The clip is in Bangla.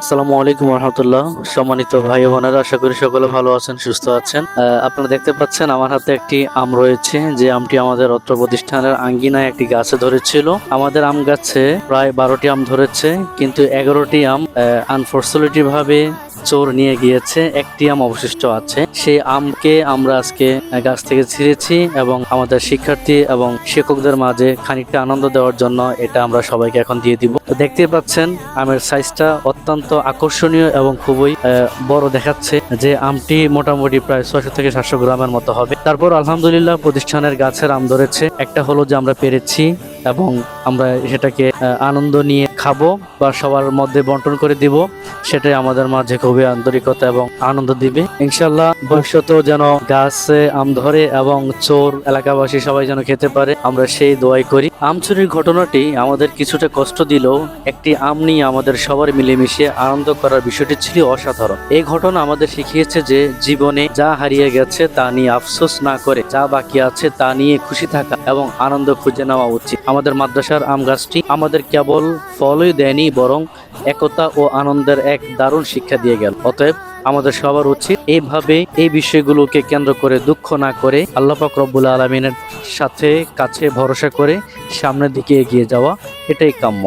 আসসালামু আলাইকুম রহমতুল্লাহ। সম্মানিত ভাই ও বোনেরা, আশা করি সকলে ভালো আছেন, সুস্থ আছেন। আপনারা দেখতে পাচ্ছেন আমার হাতে একটি আম রয়েছে, যে আমটি আমাদের অত্র প্রতিষ্ঠানের আঙ্গিনায় একটি গাছে ধরেছিল। আমাদের আম গাছে প্রায় 12টি আম ধরেছে, কিন্তু 11টি আম আনফর্চুনেটলি ভাবে চোর নিয়ে গিয়েছে। একটি আম অবশিষ্ট আছে। সেই আমকে আমরা আজকে গাছ থেকে ছিঁড়েছি এবং আমাদের শিক্ষার্থী এবং শিক্ষকদের মাঝে খানিকটা আনন্দ দেওয়ার জন্য এটা আমরা সবাইকে এখন দিয়ে দিব। তো দেখতে পাচ্ছেন আমের সাইজটা অত্যন্ত আকর্ষণীয় এবং খুবই বড় দেখাচ্ছে। যে আমটি মোটামুটি প্রায় 600 থেকে 700 গ্রামের মতো হবে। তারপর আলহামদুলিল্লাহ প্রতিষ্ঠানের গাছের আম ধরেছে। একটা হলো যে আমরা পেরেছি এবং আমরা সেটাকে আনন্দ নিয়ে খাবো বা সবার মধ্যে বন্টন করে দিব, সেটাই আমাদের মাঝে খুবই আন্তরিকতা এবং আনন্দ দিবে। ইনশাল্লাহ ভবিষ্যতেও যেন গাছে আম ধরে এবং চোর এলাকাবাসী সবাই যেন খেতে পারে, আমরা সেই দোয়াই করি। আম চুরির ঘটনাটি আমাদের কিছুটা কষ্ট দিলেও একটি আম নিয়ে আমাদের সবার মিলেমিশে আনন্দ করার বিষয়টি ছিল অসাধারণ। এই ঘটনা আমাদের শিখিয়েছে যে জীবনে যা হারিয়ে গেছে তা নিয়ে আফসোস না করে যা বাকি আছে তা নিয়ে খুশি থাকা এবং আনন্দ খুঁজে নেওয়া উচিত। আমাদের মাদ্রাসার আম গাছটি আমাদের কেবল ফলই দেয়নি, বরং একতা ও আনন্দের এক দারুণ শিক্ষা দিয়ে গেল। অতএব আমাদের সবার উচিত এইভাবে এই বিষয়গুলোকে কেন্দ্র করে দুঃখ না করে আল্লাহ পাক রব্বুল আলামিনের সাথে কাছে ভরসা করে সামনের দিকে এগিয়ে যাওয়া, এটাই কাম্য।